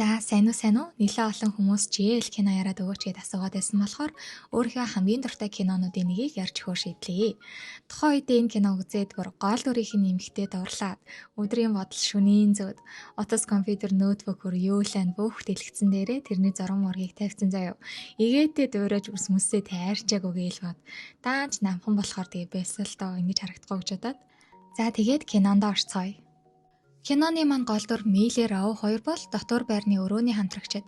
Сайн уу? Нилээ олон хүмүүс JL кино яриад өгөөч гэдээ асуугаад байсан болохоор өөрийнхөө хамгийн дуртай кинонуудын нэгийг ярьж өгөө шийдлээ. Тухайн үед энэ киног үзээд гол дүрийнх нь эмгтээд дурлаад өдрийн бодол шөнийн зөөд утас компьютер ноутбукээр юулайн бүх дэлгэцэн дээрээ тэрний зураг мургийг тавьсан заяа. Игээдээ дуурайж ус мүсээ тайрчааг үгээл бод. Даанч намхан болохоор тэгээ байсан л доо ингэж харагдахгүй гэж бодоод. За тэгээд кинонд орцгоё. Киноны маань гол дүр Миле Роу 2 бол дотор байрны өрөөний хамтрагчид.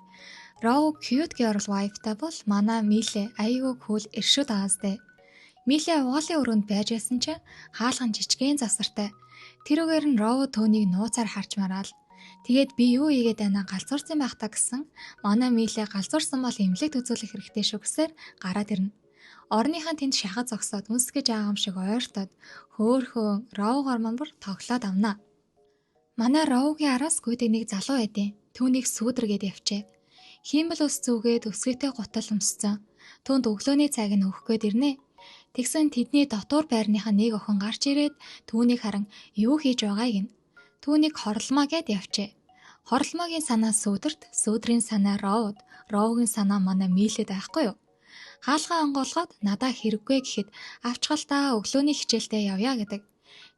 Роу cute girl wife-тай бол манай Миле айгүй cool эршүүд аазтай. Миле уулын өрөөнд байж байсан чинь хаалган жижигхэн засартай. Тэрүүгээр нь Роу төөнийг нууцаар харж мараал. Тэгээд би юу ийгээд байна галзуурсан байх та гэсэн манай Миле галзуурсан бол эмнэлэгт үзүүлэх хэрэгтэй шүү гэсээр гараад ирнэ. Орныхан тэнд шахаж зогсоод үнсгэж байгаа юм шиг ойртоод хөөхөн Роугаар маань бүр тоглоод авнаа. Манай Роугийн араас гүйдэг нэг залуу байдیں۔ Түүнийг сүүдэргээд явчээ. Хиймэл ус зүгээд өсгийтэй гутал өмссөн. Түүнд өглөөний цайг нь өгөх гээд ирнэ. Тэгсэн тэдний дотор байрныхаа нэг охин гарч ирээд түүнийг харан юу хийж байгааг нь. Түүнийг хорлмаа гэд явчээ. Хорлмаагийн санаа сүүдэрт, сүүдрийн санаа Роуд, Роугийн санаа манай Милэд байхгүй юу? Хаалгаа онгоолгоод надаа хэрэггүй гэхэд авчгаалтаа өглөөний хичээлдээ явъя гэдэг.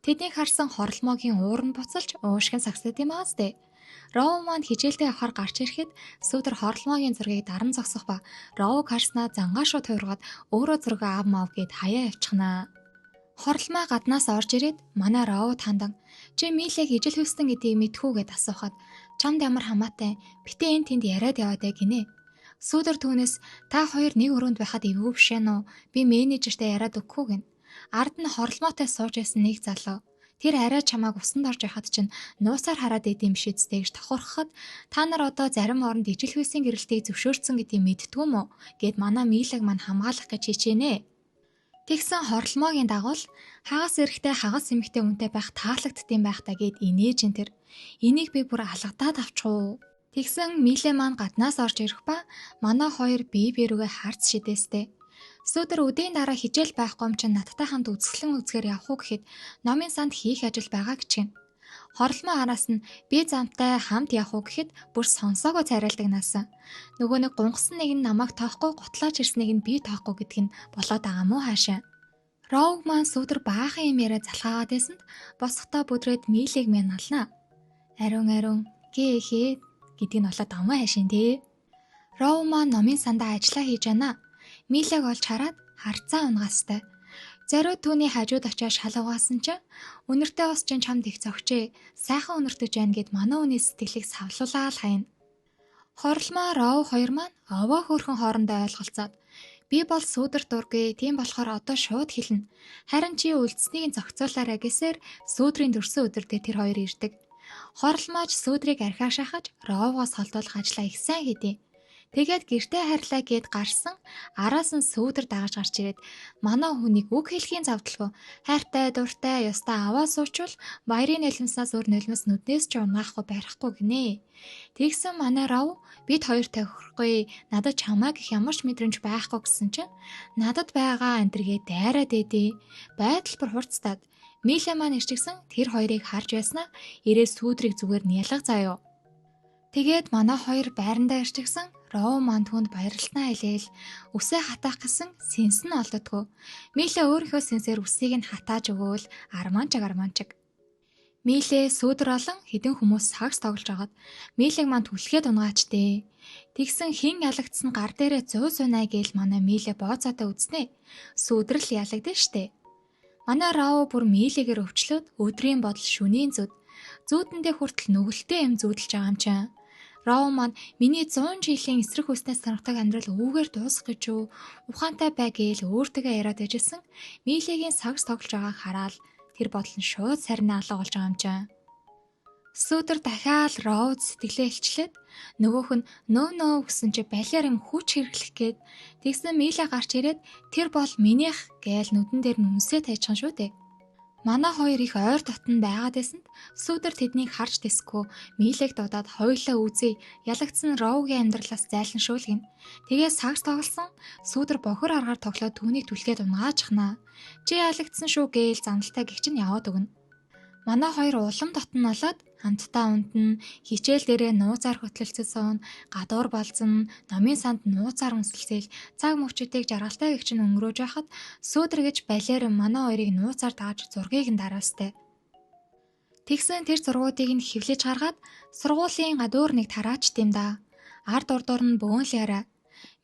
Тэднийг харсан хорлмоогийн уур нь буцалж уушгин сагсаад юм аастай. Роу маань хичээлдээ явахаар гарч ирэхэд сүүдэр хорлмоогийн зургийг даран зогсох ба Роуг харснаа зангаашуу туйргаад өөрөө зураг аав мав гэд хаяа явчихнаа. Хорлмоо гаднаас орж ирээд манай Роу тандан чи Милег ижил хөвстөн гэдгийг мэдхүү гэд асуухад чамд ямар хамаатай битээ энэ тэнд яриад яваад гинэ. Сүүдэр түүнээс та хоёр нэг өрөөнд байхад эвгүй биш ээ нөө би менежертэй яриад өгөхгүй гин. Ард нь хорлмоотой сууж байсан нэг залуу. Тэр арай чамааг усанд орж яхад чинь нуусаар хараад идэм шийдтэй гэж тохорхоход та нар одоо зарим оронд ижил хүйсийн гэрэлтийг зөвшөөрсөн гэдгийг мэдтгүү мө гэд манай Милег маань хамгаалах гэж хичээнэ. Тэгсэн хорлмоогийн дагуул хагас эрэхтэй хагас эмэгтэй үнтэй байх таалагддсан байх та гэд инээж ин тэр. Энийг би бүр алгадаад авчихуу. Тэгсэн Миле маань гаднаас орж ирэх ба манай хоёр бие биерүүгээ харц шидэстэй. Сүүдэр үдийн дараа хичээл байхгүй юм чинь надтай хамт үзэсгэлэн үзгээр явах уу гэхэд номын санд хийх ажил байгаа гэж гин. Хорлмоо араас нь би замтай хамт явах уу гэхэд бүр сонсоогоо царайлдаг наасан. Нөгөө нэг гунгасан нэг нь намайг тоохгүй гутлаач ирснийг нь би тоохгүй гэдг нь болоод байгаа мó хаашаа. Роуг маань сүүдэр баахан юм яриа залхаагаад байсанд босохдоо бүдрээд Милег минь алнаа. Ариун гээхээ гэдг нь болоод амаа хаашин тий. Роу маань номын сандаа ажиллаа хийж байна. Милег олж хараад харцаа унгастай. Зориуд түүний хажууд очиж шал угаасан чинь үнэртэй ус чинь чамд их зөгчээ. Сайхан үнэртэж байна гэд манай хүний сэтгэлийг савлуулаад хайна. Хорлмоо Роу хоёр маань овоо хөөрхөн хоорондоо ойлголцоод би бол сүүдэр дургүй тийм болохоор одоо шууд хэлнэ. Харин чи үлдснийг нь зохицуулаарай гэсээр сүүдрийн төрсөн өдөртөө тэр хоёр ирдэг. Хорлмооч сүүдрийг архиар шахаж Роугоос холдуулах ажлаа их сайн хийдэг. Тэгээд гэртээ харьлаа гэд гарсан араас нь сүүдэр дагаж гарч ирээд манай хүнийг үг хэлхийн завдалгүй хайртай дуртай ёстой аваа суучвал баярын нөлмснаас өөр нөлмс нүднээс ч унаахгүй барихгүй гинэ. Тэгсэн манай Роу бид хоёртай хөрөхгүй надад чамаа гэх ямар ч мэдрэмж байхгүй гэсэн чинь надад байгаа энтергээ дайраад эдээ байдал бүр хурцтаад Миле маань ирчихсэн тэр хоёрыг харж байснаа ирээ сүүдрийг зүгээр нялга заяа. Тэгээд манай хоёр байрандаа ирчихсэн Роу маань түүнд баярлалтаа хэлээл үсээ хатаах гэсэн сэнс нь олддгоо. Миле өөрийнхөө сэнсээр үсийг нь хатааж өгөөл арманчиг. Миле сүүдэр олон хэдэн хүмүүс сагс тоглож агаад Милег маань түлхээд унгаачдээ. Тэгсэн хин ялагдсан гар дээрээ 100 сунаа гээл манай Миле бооцоотой үзнэ. Сүүдэр л ялагдсан штэ. Манай Роу бүр Милегээр өвчлөөд өдрийн бодол шөнийн зүүдэндээ хүртэл нүгэлтэй юм зүүдэлж байгаа юм чам. Роу маань миний 100 жилийн эсрэг хүснээс санагтаг амьдрал өвгөр дуусах гэж юу ухаантай бай гээл өөртөө яриад байжсэн Милегийн сагс тоглож байгааг хараад тэр бодол нь шууд сарнаа алга болж байгаа юм чам. Сүүдэр дахиад Роуд сэтгэлээ илчлээд нөгөөх нь нөө гэсэн чи балиар юм хүч хэрэглэх гээд тэгсэн Миле гарч ирээд тэр бол минийх гээл нүдэн дээр нь үнсээ тайчхан шүү дээ. Манай хоёр их ойр дотн байгаад байсанд сүүдэр тэднийг харж тэсгүй Милег дуудаад хоёулаа үзье ялагдсан Роугийн амьдралаас зайлшуулгин. Тэгээ сагс тоглосон сүүдэр бохор аргаар тоглоод түүнийг түлхээд унгаачихнаа. Чи ялагдсан шүү гээл замналтай гихчин яваад өгнө. Манай хоёр улам дотн болоод хамтдаа унтна, хичээл дээрээ нууцаар хөтлөлцөж суун, гадуур балзан, номын санд нууцаар үнсэлцээл, цаг мөчүүдийг жаргалтай гэгч нь өнгөрөөж байхад сүүдэр гэж балер манай хоёрыг нууцаар дааж зургийг нь дараастай. Тэгсэн тэр зургуудыг нь хэвлэж гаргаад сургуулийн гадуур нэг тараачт юм да. Ард урдуур нь бөөн л яриа.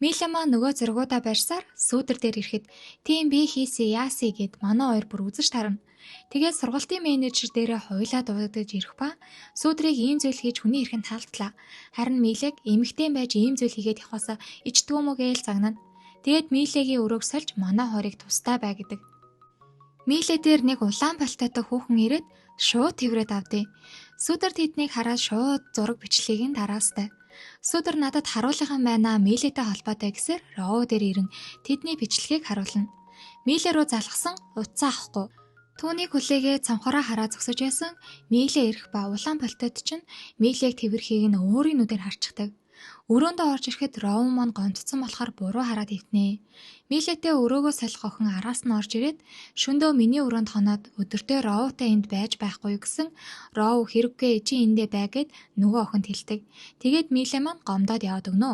Миля маань нөгөө зургуудаа барьсаар сүүдэр дээр ирэхэд тийм би хийсэ яасэ гэд манай хоёр бүр үзэж тарна. Тэгээд сургалтын менежер дээрээ хойлоо дуудаж ирэх ба сүүдрийг ийм зүйл хийж хүний эрхэнд таалтлаа. Харин Милэг эмэгтэй байж ийм зүйл хийгээд явахаас ичдгүүмүү гээл загнана. Тэгээд Милекийн өрөөг сольж манай хоёрыг тустай бай гэдэг. Миле дээр нэг улаан пальтотой хүүхэн ирээд шууд тэврээд авдээ. Сүүдэр тэднийг хараад шууд зураг бичлэгийг нь тараастай. Сүүдэр надад харуулхан байна Милетэй холбоотой гэсээр Роу дээр ирэн тэдний бичлэгийг харуулна. Миле рүү залгасан утсаа авахгүй. Түүнийг хүлээгээ цамхаараа хараа зогсож байсан Миле ирэх ба улаан пальтод чинь Милег тэвэрхийг нь өөрийн нүдээр харчихдаг. Өрөөндөө орж ирэхэд Роу маань гомдсон болохоор буруу хараад ивтнэ. Милетэй өрөөгөө солих охин араас нь орж ирээд шөндөө миний өрөөнд хоноод өдөртөө Роутай энд байж байхгүй гэсэн Роу хэрэггүй чи эндээ бай гэд нөгөө охинд хэлдэг. Тэгээд Миле маань гомдоод яваад өгнө.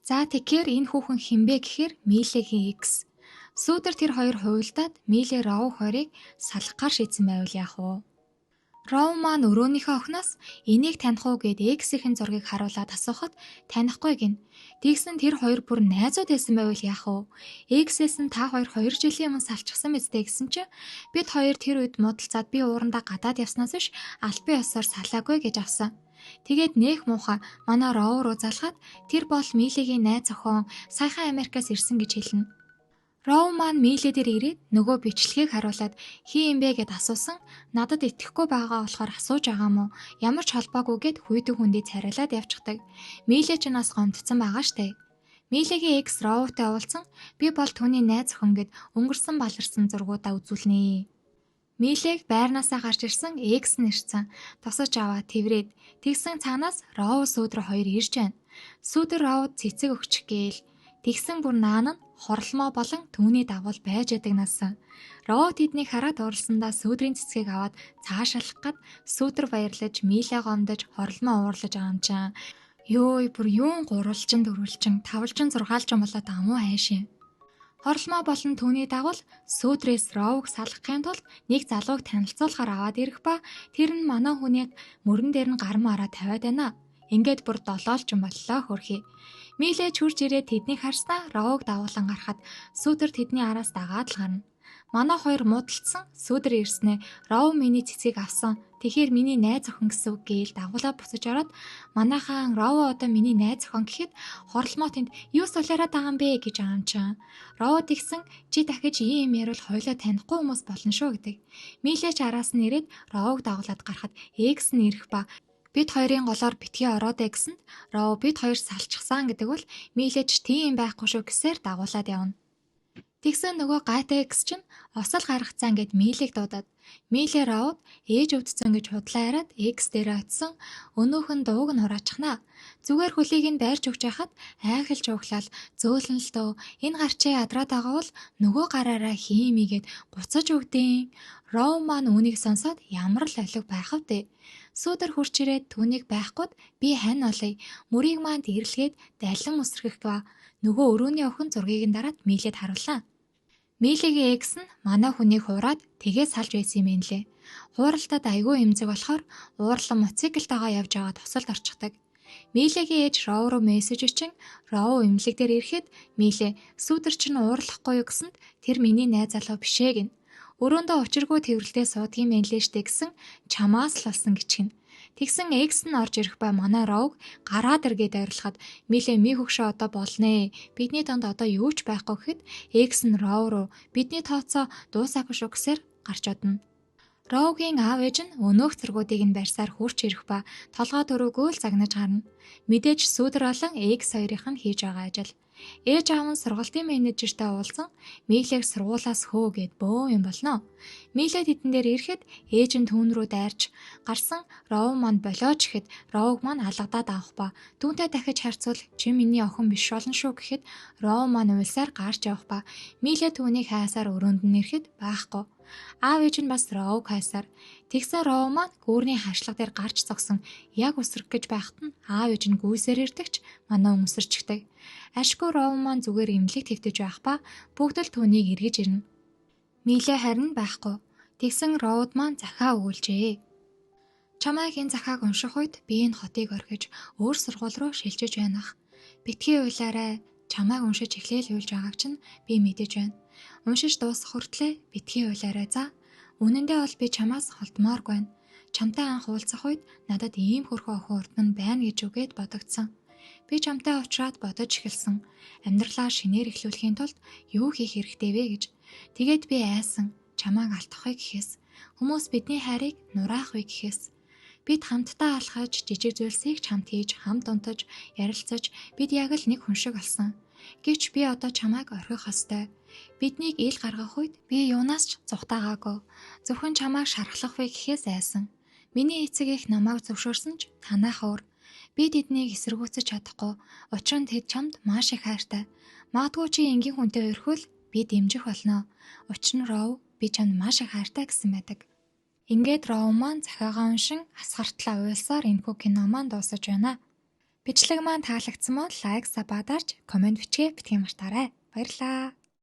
За тэгэхээр энэ хүүхэн хинбэ гэхээр Милегийн X. Сүүдэр тэр хоёр хуйлдаад Миле Роу хоёрыг салахгаар шийдсэн байвал яах вэ? Роу маань өрөөнийхөө охиноос энийг таних уу гэд X-ийн зургийг харуулад асуухад танихгүй гин. Тэгсэн тэр хоёр бүр найзууд байсан байвал яах вэ? X-ээс нь та хоёр 2 жилийн өмнө салчихсан мэт гэсэн чи бид хоёр тэр үед муудалцаад би уурандаа гадаад явснаас биш албан ёсоор салаагүй гэж авсан. Тэгээд нэх муухай манай Роу руу залгаад тэр бол Милегийн найз охин саяхан Америкаас ирсэн гэж хэлнэ. Роу маань Миле дээр ирээд нөгөө бичлэгийг харуулад хий юм бэ гэд асуусан. Надад итгэхгүй байгаа болохоор асууж байгаа мó. Ямар ч холбоогүй гэд хүйдэг хүндий царайлаад явчихдаг. Миле ч нас гомдсон байгаа штэ. Милегийн X Роутай уулзсан. Би бол түүний найз охин гэд өнгөрсөн баларсан зургуудаа үзүүлнэ. Милег байрнаасаа гарч ирсэн X нэрсэн. Тосож аваа тэврээд тэгсэн цаанаас Роу сүүдэр хоёр ирж байна. Сүүдэр Роуд цэцэг өгчих гээл. Тэгсэн бүр наан нь хорлмоо болон түүний дагуул байж байдаг насан. Роу тэднийг хараад уралсандаа сүүдрийн цэцгийг аваад цаашаалах гад сүүдэр баярлаж Миле гомдож хорлмоо уурлаж байгаа юм чам. Йой бүр юун гурвалжин дөрвөлжин тавлжин зургаалжин болоод амуу хайшин. Хорлмоо болон түүний дагуул сүүдрээс Роуг салгахын тулд нэг залууг танилцуулахаар аваад ирэх ба тэр нь манай хүний мөрөн дээр нь гар мараа тавиад байна. Ингээд бүр долоолжин боллоо хөрхий. Миле чүрж ирээд тэднийг харснаа Роуг дагуулan гарахад сүүдэр тэдний араас дагаад л гарна. Манай хоёр муудалцсан сүүдэр ирснээ Роу миний цэцгийг авсан. Тэгэхээр миний найз охин гэсэн үг гээл дагуулаа буцаж ороод манайхан Роу одоо миний найз охин гэхэд хорлмоо тэнд юу сулаараа байгаа юм бэ гэж байгаа юм чам. Роу тэгсэн чи дахиж ийм ярил хойлоо танихгүй хүмүүс болно шүү гэдэг. Миле ч араас нь ирээд Роуг дагуулад гарахад X нь ирэх ба бид хоёрын голоор битгий ороодэ гэсэнд Роу бид хоёр салчихсан гэдэг бол Милеч тийм байхгүй шүү гэсээр дагуулад явна. Тэгсэн нөгөө гайтай X чинь осол гаргацсан гэд Милег дуудаад Миле Роуд ээж өвдсөн гэж худлаа яриад X дээр очисон өнөөх нь дууг нь хураачихнаа. Зүгээр хөлийг нь байрч өгч яхад айхалж углал зөөлөн л дөө энэ гарчээ ядраад байгаа бол нөгөө гараараа хиймигээд буцаж өгдөө. Роу маань үүнийг сонсоод ямар л олиг байх вэ? Сүүдэр хурч ирээд түүнийг байхгүйд би хань олъё. Мөрийг маань дэрлэгээд далин үсрэх ба нөгөө өрөөний охин зургийг нь дараад Милед харууллаа. Милегийн X нь манай хүнийг хуураад тгээс салж байсан юм лээ. Хууралтад айгүй эмзэг болохоор уурлан мотоциклтайгаа явж байгаа тосолд орчихдаг. Милегийн ээж Роу руу мессеж ичин Роу эмнэлэг дээр ирэхэд Миле сүүдэр чинь уурлахгүй юу гэсэнд тэр миний найз залуу бишээ гин. Өрөөндөө учиргүй тэврэлтээ суудгийн мэнлээ штэ гэсэн чамаас л болсон гिचгэн. Тэгсэн X нь орж ирэх ба манай Роуг гараад иргээд ойрлоход Миле ми хөгшөө одоо болнэ. Бидний донд одоо юу ч байхгүй гэхэд X нь Роу руу бидний тооцоо дуусаагүй шүү гэсээр гарч одно. Роугийн аав ээж нь өнөөх цэргүүдийг нь барьсаар хурч ирэх ба толгой дөрөвгүй л загнаж гарна. Мэдээж сүүдэр болон X хоёрынх нь хийж байгаа ажил. Ээж аав нь сургалтын менежертэй уулзсан Милег сургуулаас хөө гэд бөө юм болно. Миле тэдэн дээр ирэхэд ээж нь түүн рүү дайрч гарсан Роу маань болооч гэхэд Роуг маань алгадаад авах ба түүнтэй дахиж харьцуул чи миний охин биш болно шүү гэхэд Роу маань уйлсаар гарч явах ба Миле түүнийг хайсаар өрөөнд нь ирэхэд байхгүй. Аав ээж нь бас Роу кайсаар. Тэгсэн Роу маань гүүрний ханшлага дээр гарч зогсон яг үсрэх гэж байхад нь аав ээж нь гүйсээр ирдэгч манай өмсөрчгдэг. Ашгүй Роу маань зүгээр имлэг твтэж байх ба бүгд л түүнийг эргэж ирнэ. Милэ харин байхгүй. Тэгсэн Роуд маань захаа өгүүлжээ. Чамайг энэ захааг унших үед би энэ хотыг орхиж өөр сургууль руу шилжиж байна ах. Битгий уйлаарай. Чамайг уншиж эхлээл явж байгааг чинь би мэдэж байна. Уншиж дуусах хүртлээр битгий уйлаарай за. Үнэндээ бол би чамаас холдмооргүй байна. Чамтай анх уулзах үед надад ийм хөрхөн охин урд нь байна гэж үгээд бодогдсон. Би чамтай уулзраад бодож эхэлсэн. Амьдралаа шинээр эхлүүлэхийн тулд юу хийх хэрэгтэй вэ гэж. Тэгээд би айсан. Чамайг алдахгүй гэхээс. Хүмүүс бидний хайрыг нураах вэ гэхээс. Бид хамтдаа алхаж жижиг зүйлсийг ч хамт хийж, хамт унтаж, ярилцаж бид яг л нэг хүн шиг болсон. Гэвч би одоо чамайг орхих ёстой. Биднийг ил гаргах үед би юунаас ч зүхтаагаагүй. Зөвхөн чамайг шархлах вэ гэхээс айсан. Миний эцэг их намайг зөвшөөрсөн ч танайх өөр. Би тэднийг эсэргүүцэж чадахгүй. Учир нь тэд чамд маш их хайртай. Магадгүй чи энгийн хүнтэй өрхвөл би дэмжих болно. Учир нь Роу би чамд маш их хайртай гэсэн байдаг. Ингээд Роу маань захиагаа уншин асгартлаа уйлсаар энэхүү кино маань дуусаж байна. Бичлэг маань таалагдсан бол лайк, саб дарж, комент бичгээ битгий мартаарай. Баярлалаа.